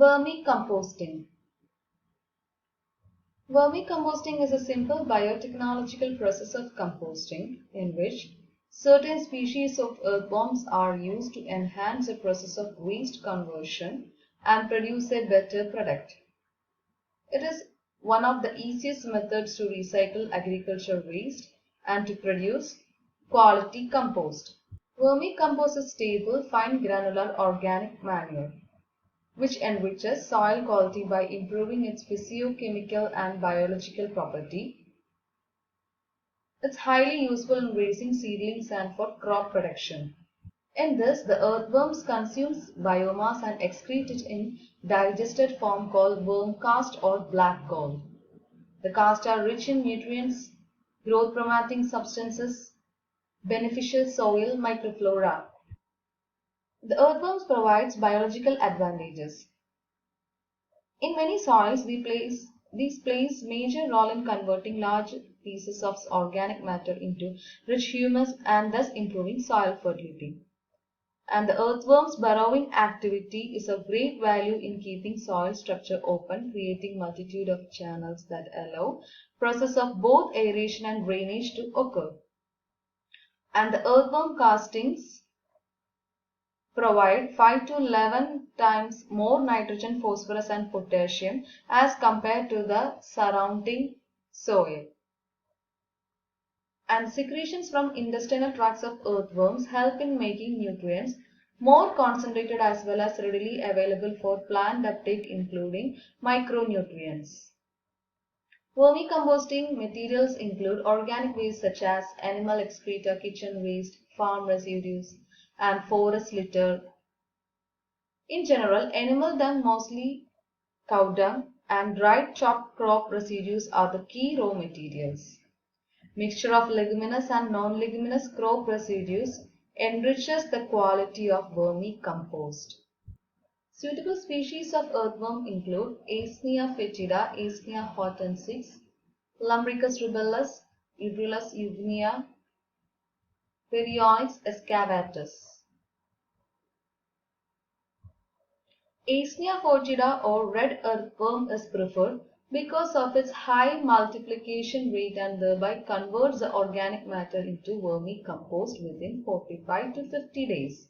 Vermicomposting. Vermicomposting is a simple biotechnological process of composting in which certain species of earthworms are used to enhance the process of waste conversion and produce a better product. It is one of the easiest methods to recycle agricultural waste and to produce quality compost. Vermicompost is stable, fine granular organic manure, which enriches soil quality by improving its physiochemical and biological property. It's highly useful in raising seedlings and for crop production. In this, the earthworms consumes biomass and excrete it in digested form called worm cast or black coal. The casts are rich in nutrients, growth promoting substances, beneficial soil microflora. The earthworms provides biological advantages. In many soils, these plays major role in converting large pieces of organic matter into rich humus and thus improving soil fertility. And the earthworm's burrowing activity is of great value in keeping soil structure open, creating multitude of channels that allow process of both aeration and drainage to occur. And the earthworm castings provide 5 to 11 times more nitrogen, phosphorus and potassium as compared to the surrounding soil. And secretions from intestinal tracts of earthworms help in making nutrients more concentrated as well as readily available for plant uptake, including micronutrients. Vermicomposting materials include organic waste such as animal excreta, kitchen waste, farm residues, and forest litter. In general, animal dung, mostly cow dung, and dried chopped crop residues are the key raw materials. Mixture of leguminous and non-leguminous crop residues enriches the quality of vermicompost. Suitable species of earthworm include Aesnia fetida, Aesnia hortensis, Lumbricus rubellus, Euryalus eugenia, Perioix excavatus. Aesnia fetida or red earthworm is preferred because of its high multiplication rate and thereby converts the organic matter into vermicompost within 45 to 50 days.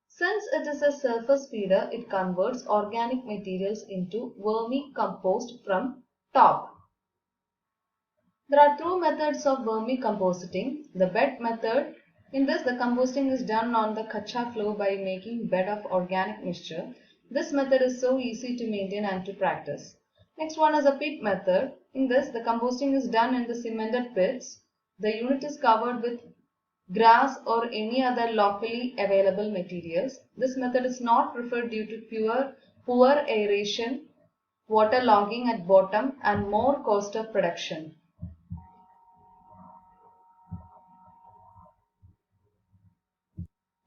Since it is a surface feeder, it converts organic materials into vermicompost from top. There are two methods of vermicomposting. The bed method. In this, the composting is done on the kacha floor by making bed of organic mixture. This method is so easy to maintain and to practice. Next one is a pit method. In this, the composting is done in the cemented pits. The unit is covered with grass or any other locally available materials. This method is not preferred due to poor aeration, water logging at bottom and more cost of production.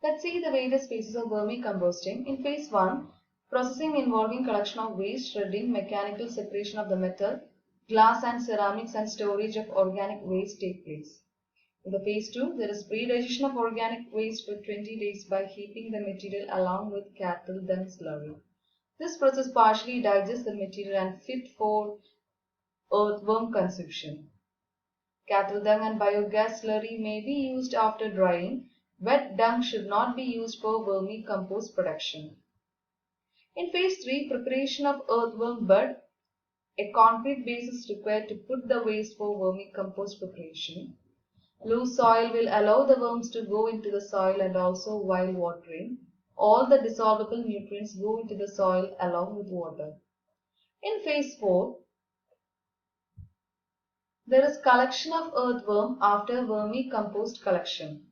Let's see the various phases of vermicomposting. In phase 1, processing involving collection of waste, shredding, mechanical separation of the metal, glass and ceramics and storage of organic waste take place. In the phase 2, there is pre-digestion of organic waste for 20 days by heating the material along with cattle dung slurry. This process partially digests the material and fit for earthworm consumption. Cattle dung and biogas slurry may be used after drying. Wet dung should not be used for vermicompost production. In phase 3, preparation of earthworm bed. A concrete base is required to put the waste for vermicompost preparation. Loose soil will allow the worms to go into the soil, and also while watering, all the dissolvable nutrients go into the soil along with water. In phase 4, there is collection of earthworm after vermicompost collection.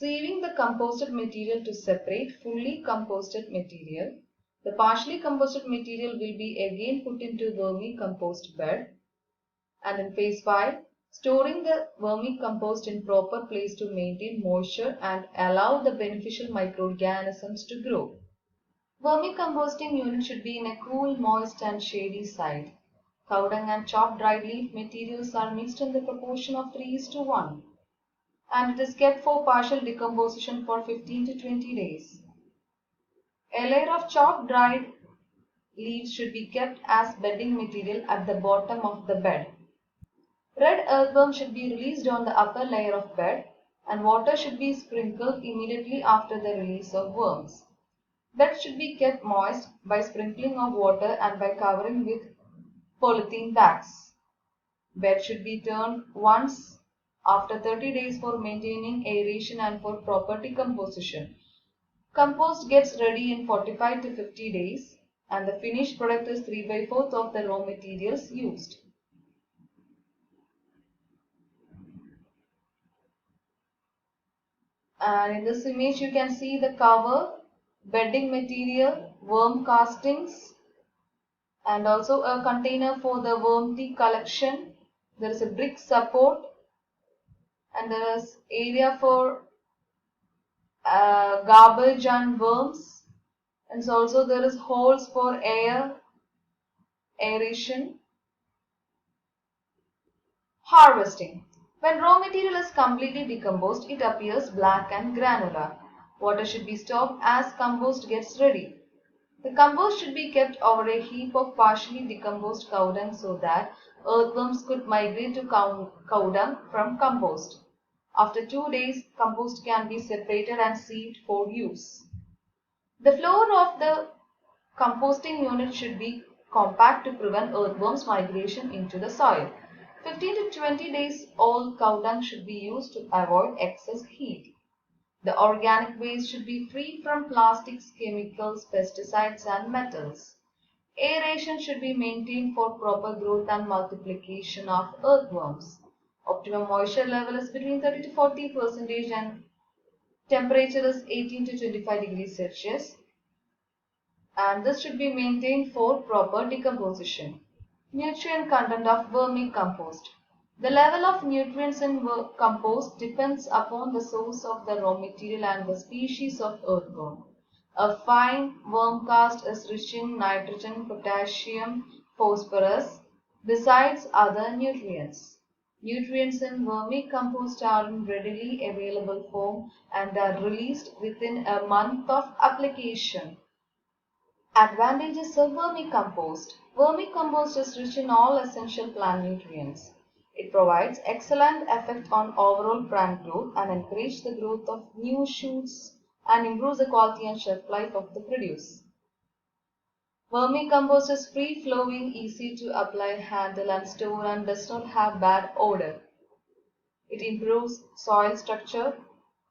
Sieving the composted material to separate fully composted material. The partially composted material will be again put into vermicompost bed. And in phase 5, storing the vermicompost in proper place to maintain moisture and allow the beneficial microorganisms to grow. Vermicomposting unit should be in a cool, moist and shady site. Cow dung and chopped dried leaf materials are mixed in the proportion of 3:1. And it is kept for partial decomposition for 15 to 20 days. A layer of chopped dried leaves should be kept as bedding material at the bottom of the bed. Red earthworm should be released on the upper layer of bed, and water should be sprinkled immediately after the release of worms. Bed should be kept moist by sprinkling of water and by covering with polythene bags. Bed should be turned once after 30 days for maintaining aeration and for proper decomposition. Compost gets ready in 45 to 50 days, and the finished product is 3 by 4th of the raw materials used. And in this image you can see the cover, bedding material, worm castings, and also a container for the worm tea collection. There is a brick support, and there is area for garbage and worms, and so also there is holes for aeration. Harvesting. When raw material is completely decomposed, it appears black and granular. Water should be stopped as compost gets ready. The compost should be kept over a heap of partially decomposed cow dung so that earthworms could migrate to cow dung from compost. After 2 days, compost can be separated and sieved for use. The floor of the composting unit should be compact to prevent earthworms migration into the soil. 15 to 20 days old cow dung should be used to avoid excess heat. The organic waste should be free from plastics, chemicals, pesticides and metals. Aeration should be maintained for proper growth and multiplication of earthworms. Optimum moisture level is between 30 to 40% and temperature is 18 to 25 degrees Celsius. And this should be maintained for proper decomposition. Nutrient content of vermicompost. The level of nutrients in compost depends upon the source of the raw material and the species of earthworm. A fine worm cast is rich in nitrogen, potassium, phosphorus, besides other nutrients. Nutrients in vermicompost are in readily available form and are released within a month of application. Advantages of vermicompost. Vermicompost is rich in all essential plant nutrients. It provides excellent effect on overall plant growth and encourages the growth of new shoots and improves the quality and shelf life of the produce. Vermicompost is free-flowing, easy to apply, handle and store and does not have bad odor. It improves soil structure,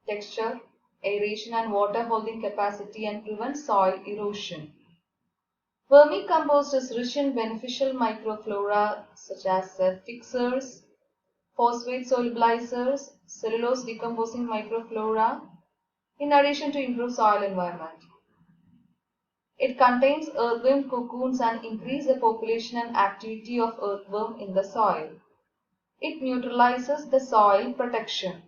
texture, aeration and water holding capacity and prevents soil erosion. Vermicompost is rich in beneficial microflora such as fixers, phosphate solubilizers, cellulose decomposing microflora, in addition to improve soil environment. It contains earthworm cocoons and increase the population and activity of earthworm in the soil. It neutralizes the soil protection.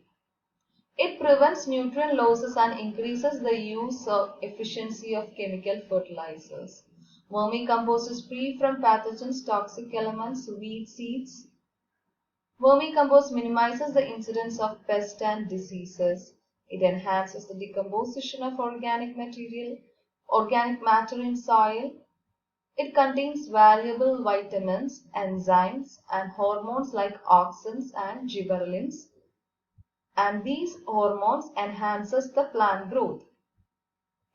It prevents nutrient losses and increases the use of efficiency of chemical fertilizers. Vermicompost is free from pathogens, toxic elements, weed seeds. Vermicompost minimizes the incidence of pests and diseases. It enhances the decomposition of organic matter in soil. It contains valuable vitamins, enzymes, and hormones like auxins and gibberellins, and these hormones enhances the plant growth.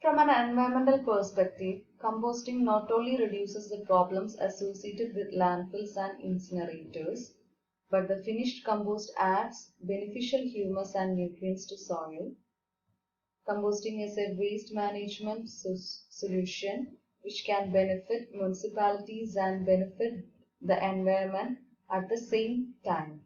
From an environmental perspective, composting not only reduces the problems associated with landfills and incinerators, but the finished compost adds beneficial humus and nutrients to soil. Composting is a waste management solution which can benefit municipalities and benefit the environment at the same time.